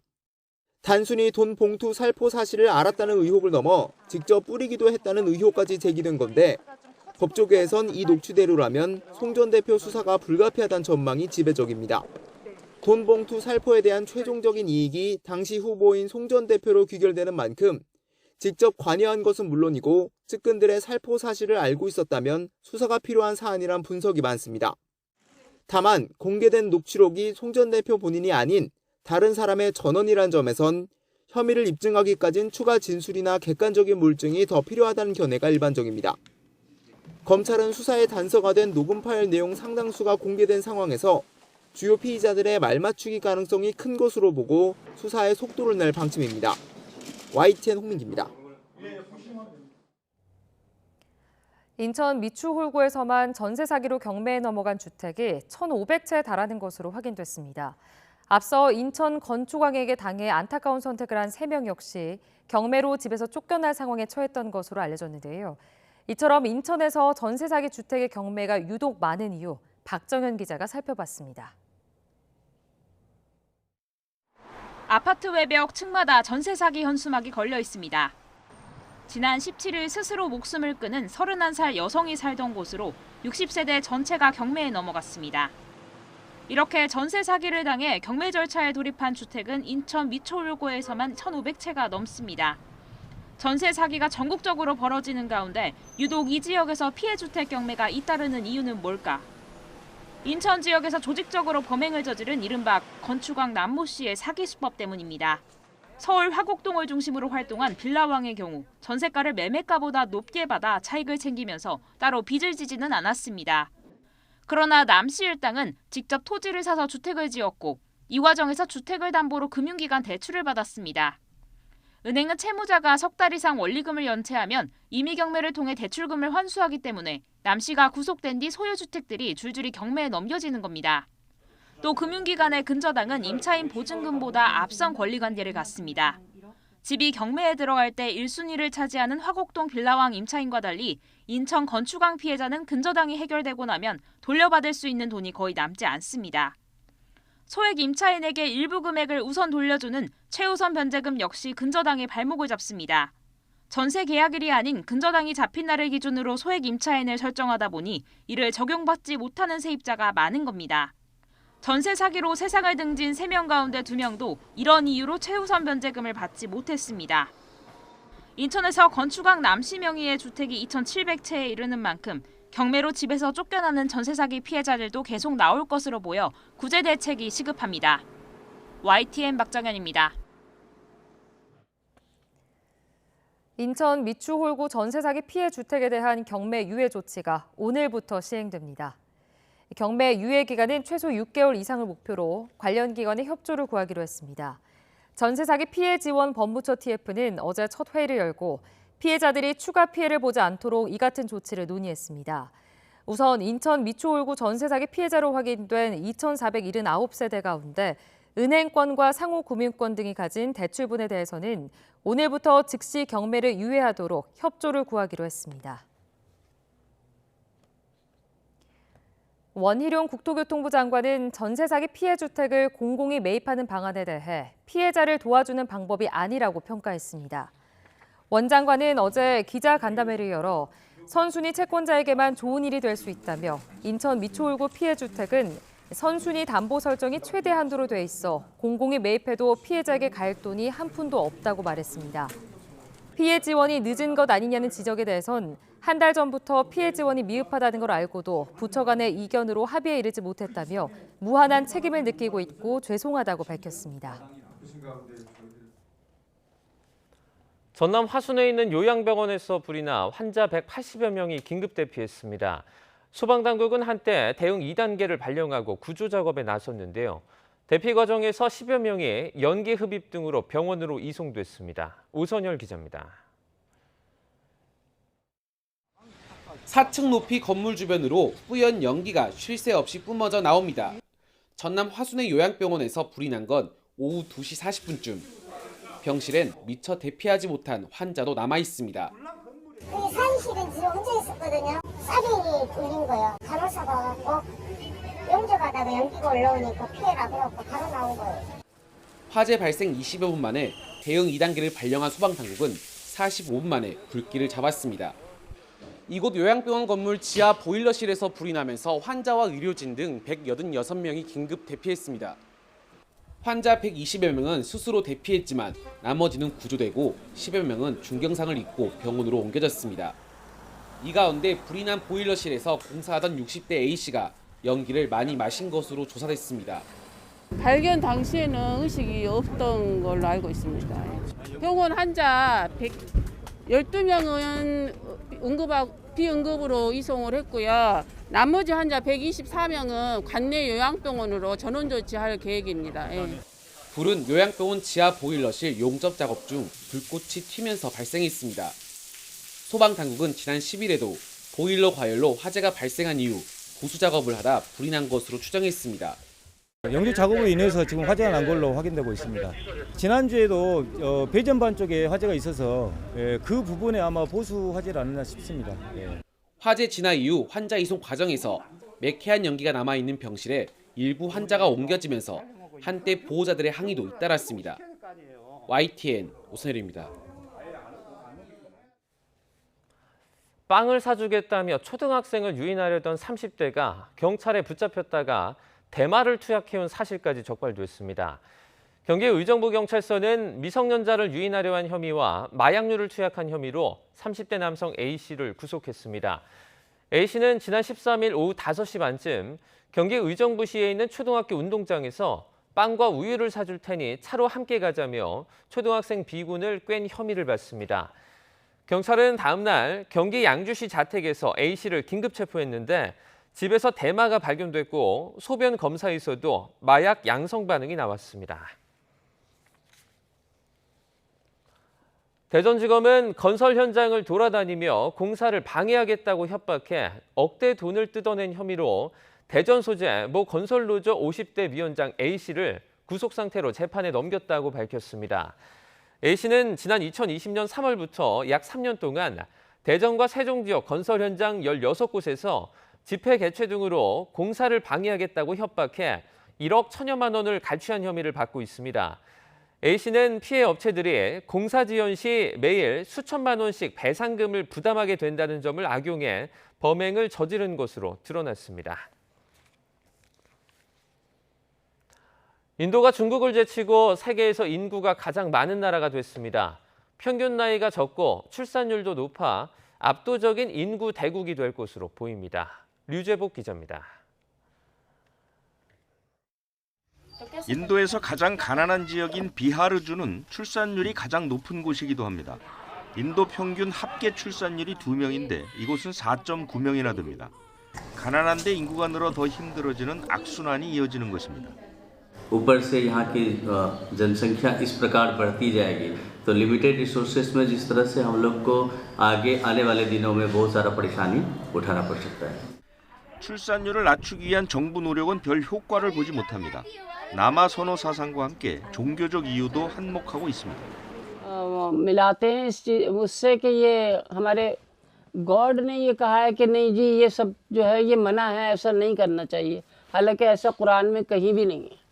단순히 돈 봉투 살포 사실을 알았다는 의혹을 넘어 직접 뿌리기도 했다는 의혹까지 제기된 건데 법조계에선 이 녹취대로라면 송 전 대표 수사가 불가피하다는 전망이 지배적입니다. 돈 봉투 살포에 대한 최종적인 이익이 당시 후보인 송 전 대표로 귀결되는 만큼 직접 관여한 것은 물론이고 측근들의 살포 사실을 알고 있었다면 수사가 필요한 사안이란 분석이 많습니다. 다만 공개된 녹취록이 송 전 대표 본인이 아닌 다른 사람의 전원이란 점에선 혐의를 입증하기까진 추가 진술이나 객관적인 물증이 더 필요하다는 견해가 일반적입니다. 검찰은 수사에 단서가 된 녹음 파일 내용 상당수가 공개된 상황에서 주요 피의자들의 말맞추기 가능성이 큰 것으로 보고 수사에 속도를 낼 방침입니다. YTN 홍민기입니다. 인천 미추홀구에서만 전세 사기로 경매에 넘어간 주택이 1,500채에 달하는 것으로 확인됐습니다. 앞서 인천 건축왕에게 당해 안타까운 선택을 한 3명 역시 경매로 집에서 쫓겨날 상황에 처했던 것으로 알려졌는데요. 이처럼 인천에서 전세 사기 주택의 경매가 유독 많은 이유, 박정현 기자가 살펴봤습니다. 아파트 외벽 층마다 전세 사기 현수막이 걸려 있습니다. 지난 17일 스스로 목숨을 끊은 31살 여성이 살던 곳으로 60세대 전체가 경매에 넘어갔습니다. 이렇게 전세 사기를 당해 경매 절차에 돌입한 주택은 인천 미추홀구에서만 1,500채가 넘습니다. 전세 사기가 전국적으로 벌어지는 가운데 유독 이 지역에서 피해 주택 경매가 잇따르는 이유는 뭘까? 인천 지역에서 조직적으로 범행을 저지른 이른바 건축왕 남모 씨의 사기 수법 때문입니다. 서울 화곡동을 중심으로 활동한 빌라왕의 경우 전세가를 매매가보다 높게 받아 차익을 챙기면서 따로 빚을 지지는 않았습니다. 그러나 남 씨 일당은 직접 토지를 사서 주택을 지었고 이 과정에서 주택을 담보로 금융기관 대출을 받았습니다. 은행은 채무자가 석 달 이상 원리금을 연체하면 임의 경매를 통해 대출금을 환수하기 때문에 남 씨가 구속된 뒤 소유주택들이 줄줄이 경매에 넘겨지는 겁니다. 또 금융기관의 근저당은 임차인 보증금보다 앞선 권리관계를 갖습니다. 집이 경매에 들어갈 때 1순위를 차지하는 화곡동 빌라왕 임차인과 달리 인천 건축왕 피해자는 근저당이 해결되고 나면 돌려받을 수 있는 돈이 거의 남지 않습니다. 소액 임차인에게 일부 금액을 우선 돌려주는 최우선 변제금 역시 근저당의 발목을 잡습니다. 전세 계약일이 아닌 근저당이 잡힌 날을 기준으로 소액 임차인을 설정하다 보니 이를 적용받지 못하는 세입자가 많은 겁니다. 전세 사기로 세상을 등진 3명 가운데 2명도 이런 이유로 최우선 변제금을 받지 못했습니다. 인천에서 건축왕 남씨 명의의 주택이 2,700채에 이르는 만큼 경매로 집에서 쫓겨나는 전세 사기 피해자들도 계속 나올 것으로 보여 구제 대책이 시급합니다. YTN 박정현입니다. 인천 미추홀구 전세 사기 피해 주택에 대한 경매 유예 조치가 오늘부터 시행됩니다. 경매 유예 기간은 최소 6개월 이상을 목표로 관련 기관의 협조를 구하기로 했습니다. 전세 사기 피해 지원 법무처 TF는 어제 첫 회의를 열고 피해자들이 추가 피해를 보지 않도록 이 같은 조치를 논의했습니다. 우선 인천 미추홀구 전세 사기 피해자로 확인된 2,479세대 가운데 은행권과 상호금융권 등이 가진 대출분에 대해서는 오늘부터 즉시 경매를 유예하도록 협조를 구하기로 했습니다. 원희룡 국토교통부 장관은 전세 사기 피해 주택을 공공이 매입하는 방안에 대해 피해자를 도와주는 방법이 아니라고 평가했습니다. 원 장관은 어제 기자 간담회를 열어 선순위 채권자에게만 좋은 일이 될 수 있다며 인천 미추홀구 피해 주택은 선순위 담보 설정이 최대 한도로 돼 있어 공공이 매입해도 피해자에게 갈 돈이 한 푼도 없다고 말했습니다. 피해 지원이 늦은 것 아니냐는 지적에 대해선 한 달 전부터 피해 지원이 미흡하다는 걸 알고도 부처 간의 이견으로 합의에 이르지 못했다며 무한한 책임을 느끼고 있고 죄송하다고 밝혔습니다. 전남 화순에 있는 요양병원에서 불이 나 환자 180여 명이 긴급 대피했습니다. 소방당국은 한때 대응 2단계를 발령하고 구조 작업에 나섰는데요. 대피 과정에서 10여 명이 연기 흡입 등으로 병원으로 이송됐습니다. 오선열 기자입니다. 4층 높이 건물 주변으로 뿌연 연기가 쉴 새 없이 뿜어져 나옵니다. 전남 화순의 요양병원에서 불이 난 건 오후 2시 40분쯤. 병실엔 미처 대피하지 못한 환자도 남아 있습니다. 사무실은 지금 혼자 있었거든요. 사빙이 울린 거예요. 간호사가 와갖고 연결하다가 연기가 올라오니까 피해라 그래갖고 바로 나온 거예요. 화재 발생 20여 분 만에 대응 2단계를 발령한 소방당국은 45분 만에 불길을 잡았습니다. 이곳 요양병원 건물 지하 보일러실에서 불이 나면서 환자와 의료진 등 186명이 긴급 대피했습니다. 환자 120여 명은 스스로 대피했지만 나머지는 구조되고 10여 명은 중경상을 입고 병원으로 옮겨졌습니다. 이 가운데 불이 난 보일러실에서 공사하던 60대 A씨가 연기를 많이 마신 것으로 조사됐습니다. 발견 당시에는 의식이 없던 걸로 알고 있습니다. 병원 환자 12명은 비응급으로 이송을 했고요. 나머지 환자 124명은 관내 요양병원으로 전원 조치할 계획입니다. 불은 요양병원 지하 보일러실 용접 작업 중 불꽃이 튀면서 발생했습니다. 소방당국은 지난 10일에도 보일러 과열로 화재가 발생한 이후 보수 작업을 하다 불이 난 것으로 추정했습니다. 연기 작업으로 인해서 지금 화재가 난 걸로 확인되고 있습니다. 지난주에도 배전반 쪽에 화재가 있어서 그 부분에 아마 보수 화재를 않았나 싶습니다. 화재 진화 이후 환자 이송 과정에서 매캐한 연기가 남아있는 병실에 일부 환자가 옮겨지면서 한때 보호자들의 항의도 잇따랐습니다. YTN 오선열입니다. 빵을 사주겠다며 초등학생을 유인하려던 30대가 경찰에 붙잡혔다가 대마를 투약해온 사실까지 적발됐습니다. 경기 의정부경찰서는 미성년자를 유인하려 한 혐의와 마약류를 투약한 혐의로 30대 남성 A씨를 구속했습니다. A씨는 지난 13일 오후 5시 반쯤 경기 의정부시에 있는 초등학교 운동장에서 빵과 우유를 사줄 테니 차로 함께 가자며 초등학생 B군을 꿰인 혐의를 받습니다. 경찰은 다음 날 경기 양주시 자택에서 A씨를 긴급 체포했는데 집에서 대마가 발견됐고 소변 검사에서도 마약 양성 반응이 나왔습니다. 대전지검은 건설 현장을 돌아다니며 공사를 방해하겠다고 협박해 억대 돈을 뜯어낸 혐의로 대전 소재 모 건설노조 50대 위원장 A씨를 구속 상태로 재판에 넘겼다고 밝혔습니다. A씨는 지난 2020년 3월부터 약 3년 동안 대전과 세종 지역 건설 현장 16곳에서 집회 개최 등으로 공사를 방해하겠다고 협박해 1억 1천여만 원을 갈취한 혐의를 받고 있습니다. A씨는 피해 업체들이 공사 지연 시 매일 수천만 원씩 배상금을 부담하게 된다는 점을 악용해 범행을 저지른 것으로 드러났습니다. 인도가 중국을 제치고 세계에서 인구가 가장 많은 나라가 됐습니다. 평균 나이가 적고 출산율도 높아 압도적인 인구 대국이 될 것으로 보입니다. 류재복 기자입니다. 인도에서 가장 가난한 지역인 비하르주는 출산율이 가장 높은 곳이기도 합니다. 인도 평균 합계 출산율이 2명인데 이곳은 4.9명이나 됩니다. 가난한데 인구가 늘어 더 힘들어지는 악순환이 이어지는 것입니다. ऊपर से यहाँ की जनसंख्या इस प्रकार बढ़ती जाएगी तो लिमिटेड रिसोर्सेस में जिस तरह से हम लोग को आगे आने वाले दिनों में बहुत सारा परेशानी उठाना पड़ सकता है. 출산율을 낮추기 위한 정부 노력은 별 효과를 보지 못합니다. 남아 선호 사상과 함께 종교적 이유도 한몫하고 있습니다. मिलाते हैं उससे कि ये हमारे गॉड ने ये कहा है कि नहीं जी ये सब जो है ये मना है ऐसा नहीं करना चाहिए हालांकि ऐसा कुरान में कहीं भी नहीं है.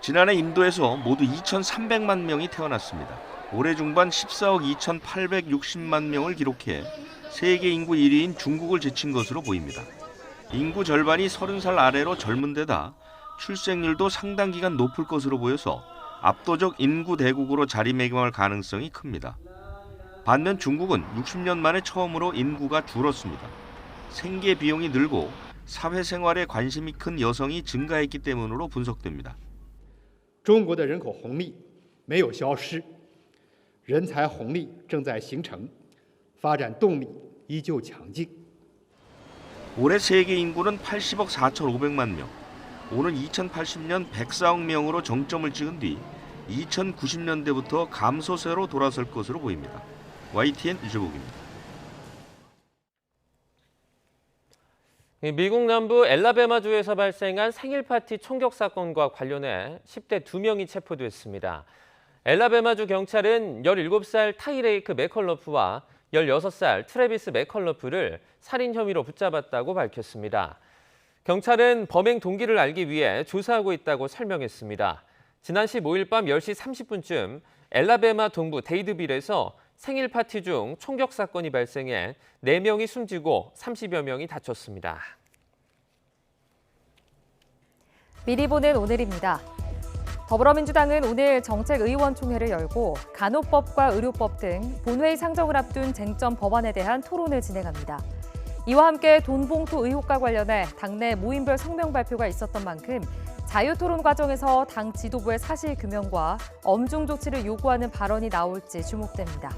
지난해 인도에서 모두 2,300만 명이 태어났습니다. 올해 중반 14억 2,860만 명을 기록해 세계 인구 1위인 중국을 제친 것으로 보입니다. 인구 절반이 30살 아래로 젊은 데다 출생률도 상당 기간 높을 것으로 보여서 압도적 인구 대국으로 자리매김할 가능성이 큽니다. 반면 중국은 60년 만에 처음으로 인구가 줄었습니다. 생계 비용이 늘고 사회생활에 관심이 큰 여성이 증가했기 때문으로 분석됩니다. 中国的人口红利没有消失，人才红利正在形成，发展动力依旧强劲。 올해 세계 인구는 80억 4,500만 명, 오는 2080년 104억 명으로 정점을 찍은 뒤 2090년대부터 감소세로 돌아설 것으로 보입니다. YTN 유재복입니다. 미국 남부 엘라베마주에서 발생한 생일 파티 총격 사건과 관련해 10대 2명이 체포됐습니다. 엘라베마주 경찰은 17살 타이레이크 맥컬러프와 16살 트래비스 맥컬러프를 살인 혐의로 붙잡았다고 밝혔습니다. 경찰은 범행 동기를 알기 위해 조사하고 있다고 설명했습니다. 지난 15일 밤 10시 30분쯤 엘라베마 동부 데이드빌에서 생일 파티 중 총격 사건이 발생해 4명이 숨지고 30여 명이 다쳤습니다. 미리 보는 오늘입니다. 더불어민주당은 오늘 정책의원총회를 열고 간호법과 의료법 등 본회의 상정을 앞둔 쟁점 법안에 대한 토론을 진행합니다. 이와 함께 돈봉투 의혹과 관련해 당내 모임별 성명 발표가 있었던 만큼 자유토론 과정에서 당 지도부의 사실규명과 엄중 조치를 요구하는 발언이 나올지 주목됩니다.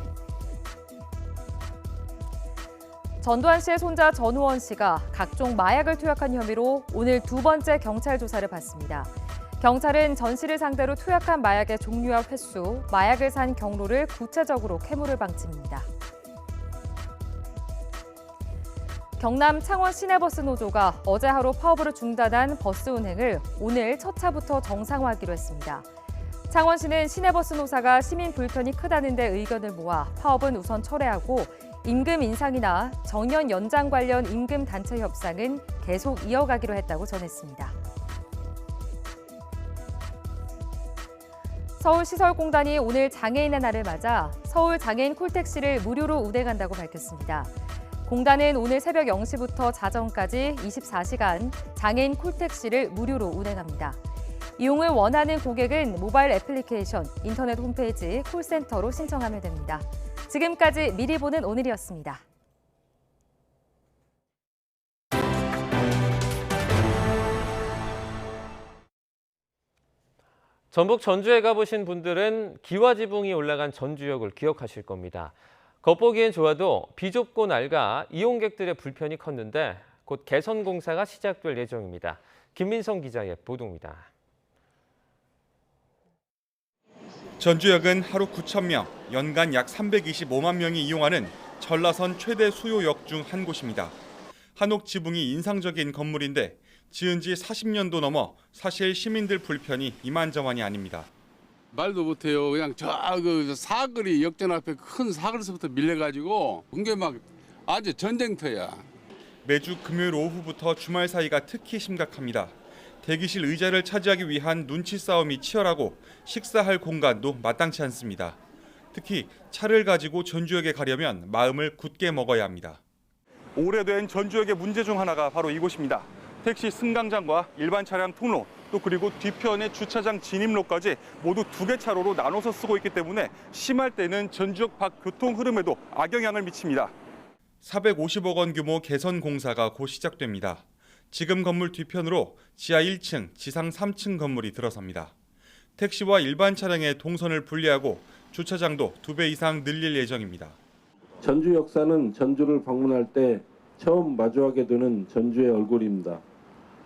전두환 씨의 손자 전우원 씨가 각종 마약을 투약한 혐의로 오늘 2번째 경찰 조사를 받습니다. 경찰은 전 씨를 상대로 투약한 마약의 종류와 횟수, 마약을 산 경로를 구체적으로 캐물을 방침입니다. 경남 창원 시내버스 노조가 어제 하루 파업으로 중단한 버스 운행을 오늘 첫 차부터 정상화하기로 했습니다. 창원시는 시내버스 노사가 시민 불편이 크다는 데 의견을 모아 파업은 우선 철회하고 임금 인상이나 정년 연장 관련 임금 단체 협상은 계속 이어가기로 했다고 전했습니다. 서울시설공단이 오늘 장애인의 날을 맞아 서울 장애인 콜택시를 무료로 운행한다고 밝혔습니다. 공단은 오늘 새벽 0시부터 자정까지 24시간 장애인 콜택시를 무료로 운행합니다. 이용을 원하는 고객은 모바일 애플리케이션, 인터넷 홈페이지, 콜센터로 신청하면 됩니다. 지금까지 미리 보는 오늘이었습니다. 전북 전주에 가보신 분들은 기와지붕이 올라간 전주역을 기억하실 겁니다. 겉보기엔 좋아도 비좁고 낡아 이용객들의 불편이 컸는데 곧 개선 공사가 시작될 예정입니다. 김민성 기자의 보도입니다. 전주역은 하루 9,000명, 연간 약 325만 명이 이용하는 전라선 최대 수요역 중 한 곳입니다. 한옥 지붕이 인상적인 건물인데 지은 지 40년도 넘어 사실 시민들 불편이 이만저만이 아닙니다. 말도 못해요. 그냥 저 사거리 역전 앞에 큰 사거리에서부터 밀려가지고 그게 막 아주 전쟁터야. 매주 금요일 오후부터 주말 사이가 특히 심각합니다. 대기실 의자를 차지하기 위한 눈치 싸움이 치열하고 식사할 공간도 마땅치 않습니다. 특히 차를 가지고 전주역에 가려면 마음을 굳게 먹어야 합니다. 오래된 전주역의 문제 중 하나가 바로 이곳입니다. 택시 승강장과 일반 차량 통로, 또 그리고 뒤편의 주차장 진입로까지 모두 2개 차로로 나눠서 쓰고 있기 때문에 심할 때는 전주역 밖 교통 흐름에도 악영향을 미칩니다. 450억 원 규모 개선 공사가 곧 시작됩니다. 지금 건물 뒤편으로 지하 1층, 지상 3층 건물이 들어섭니다. 택시와 일반 차량의 동선을 분리하고 주차장도 2배 이상 늘릴 예정입니다. 전주 역사는 전주를 방문할 때 처음 마주하게 되는 전주의 얼굴입니다.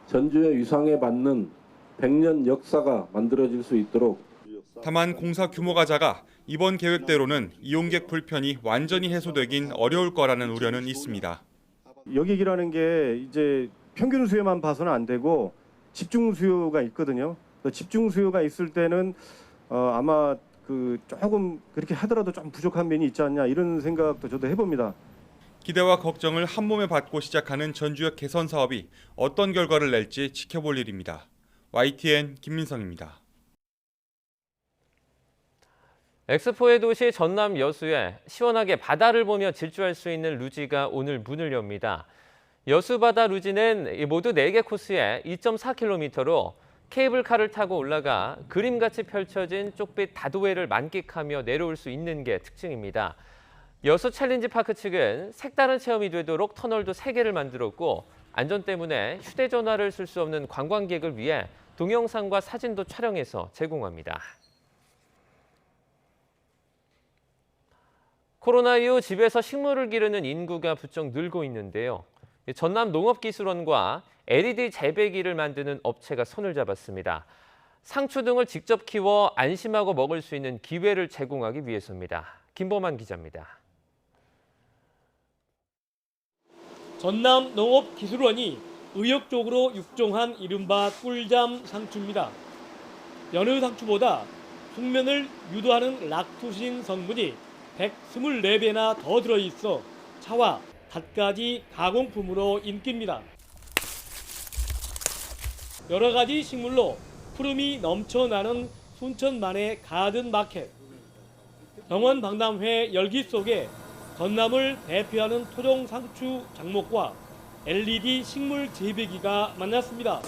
전주의 위상에 맞는 100년 역사가 만들어질 수 있도록. 다만 공사 규모가 작아 이번 계획대로는 이용객 불편이 완전히 해소되긴 어려울 거라는 우려는 있습니다. 여객이라는 게 이제 평균 수요만 봐서는 안 되고 집중 수요가 있거든요. 집중 수요가 있을 때는 아마 조금 그렇게 하더라도 좀 부족한 면이 있지 않냐 이런 생각도 저도 해봅니다. 기대와 걱정을 한 몸에 받고 시작하는 전주역 개선 사업이 어떤 결과를 낼지 지켜볼 일입니다. YTN 김민성입니다. 엑스포의 도시 전남 여수에 시원하게 바다를 보며 질주할 수 있는 루지가 오늘 문을 엽니다. 여수바다 루지는 모두 4개 코스에 2.4km로 케이블카를 타고 올라가 그림같이 펼쳐진 쪽빛 다도해를 만끽하며 내려올 수 있는 게 특징입니다. 여수 챌린지 파크 측은 색다른 체험이 되도록 터널도 3개를 만들었고 안전 때문에 휴대전화를 쓸 수 없는 관광객을 위해 동영상과 사진도 촬영해서 제공합니다. 코로나 이후 집에서 식물을 기르는 인구가 부쩍 늘고 있는데요. 전남 농업기술원과 LED 재배기를 만드는 업체가 손을 잡았습니다. 상추 등을 직접 키워 안심하고 먹을 수 있는 기회를 제공하기 위해서입니다. 김범한 기자입니다. 전남 농업기술원이 의욕적으로 육종한 이른바 꿀잠 상추입니다. 여느 상추보다 숙면을 유도하는 락투신 성분이 124배나 더 들어있어 차와 닷가지 가공품으로 인기입니다. 여러 가지 식물로 푸름이 넘쳐나는 순천만의 가든 마켓. 정원 박람회 열기 속에 전남을 대표하는 토종 상추 장목과 LED 식물 재배기가 만났습니다.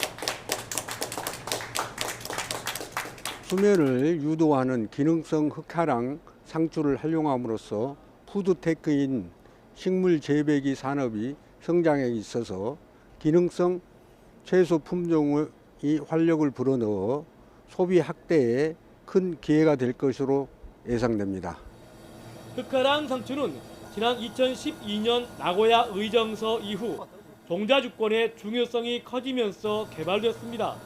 수면을 유도하는 기능성 흑화랑 상추를 활용함으로써 푸드테크인 식물 재배기 산업이 성장에 있어서 기능성 채소 품종의 활력을 불어넣어 소비 확대에 큰 기회가 될 것으로 예상됩니다. 흑화랑 상추는 지난 2012년 나고야 의정서 이후 종자주권의 중요성이 커지면서 개발되었습니다.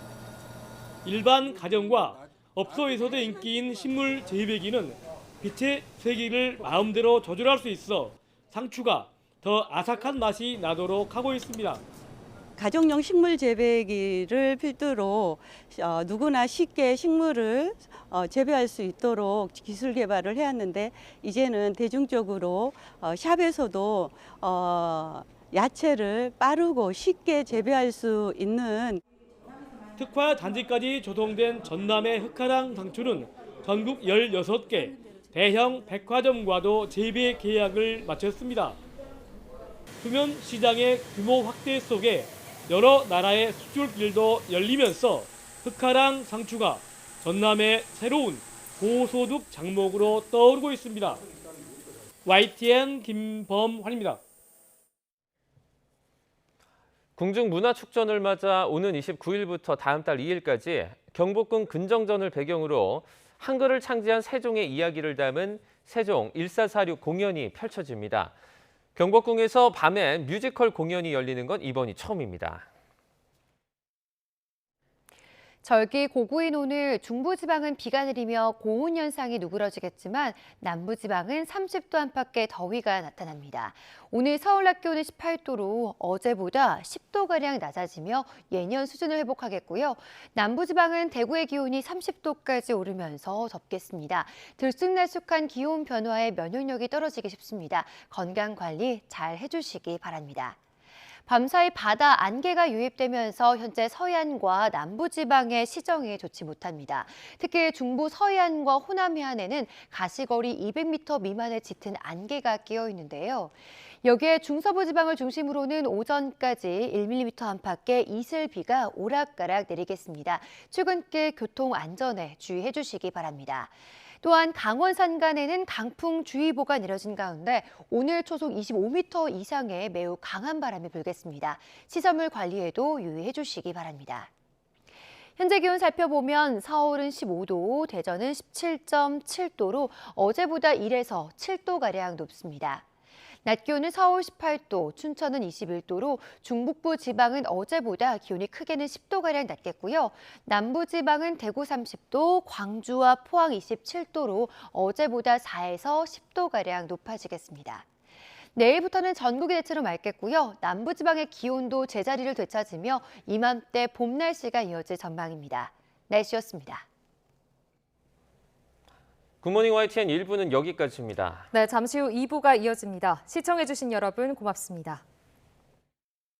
일반 가정과 업소에서도 인기인 식물 재배기는 빛의 세기를 마음대로 조절할 수 있어 상추가 더 아삭한 맛이 나도록 하고 있습니다. 가정용 식물 재배기를 필두로 누구나 쉽게 식물을 재배할 수 있도록 기술 개발을 해왔는데 이제는 대중적으로 샵에서도 야채를 빠르고 쉽게 재배할 수 있는 특화 단지까지 조성된 전남의 흑화랑 상추는 전국 16개 대형 백화점과도 재배 계약을 마쳤습니다. 수면 시장의 규모 확대 속에 여러 나라의 수출길도 열리면서 흑화랑 상추가 전남의 새로운 고소득 장목으로 떠오르고 있습니다. YTN 김범환입니다. 궁중문화축전을 맞아 오는 29일부터 다음 달 2일까지 경복궁 근정전을 배경으로 한글을 창제한 세종의 이야기를 담은 세종 1446 공연이 펼쳐집니다. 경복궁에서 밤에 뮤지컬 공연이 열리는 건 이번이 처음입니다. 절기 고구인 오늘 중부지방은 비가 내리며 고온 현상이 누그러지겠지만 남부지방은 30도 안팎의 더위가 나타납니다. 오늘 서울 낮 기온은 18도로 어제보다 10도가량 낮아지며 예년 수준을 회복하겠고요. 남부지방은 대구의 기온이 30도까지 오르면서 덥겠습니다. 들쑥날쑥한 기온 변화에 면역력이 떨어지기 쉽습니다. 건강관리 잘 해주시기 바랍니다. 밤사이 바다 안개가 유입되면서 현재 서해안과 남부지방의 시정이 좋지 못합니다. 특히 중부 서해안과 호남 해안에는 가시거리 200m 미만의 짙은 안개가 끼어 있는데요. 여기에 중서부 지방을 중심으로는 오전까지 1mm 안팎의 이슬비가 오락가락 내리겠습니다. 출근길 교통 안전에 주의해 주시기 바랍니다. 또한 강원 산간에는 강풍주의보가 내려진 가운데 오늘 초속 25m 이상의 매우 강한 바람이 불겠습니다. 시설물 관리에도 유의해 주시기 바랍니다. 현재 기온 살펴보면 서울은 15도, 대전은 17.7도로 어제보다 1에서 7도가량 높습니다. 낮 기온은 서울 18도, 춘천은 21도로 중북부 지방은 어제보다 기온이 크게는 10도가량 낮겠고요. 남부 지방은 대구 30도, 광주와 포항 27도로 어제보다 4에서 10도가량 높아지겠습니다. 내일부터는 전국이 대체로 맑겠고요. 남부 지방의 기온도 제자리를 되찾으며 이맘때 봄 날씨가 이어질 전망입니다. 날씨였습니다. 굿모닝 YTN 1부는 여기까지입니다. 네, 잠시 후 2부가 이어집니다. 시청해주신 여러분 고맙습니다.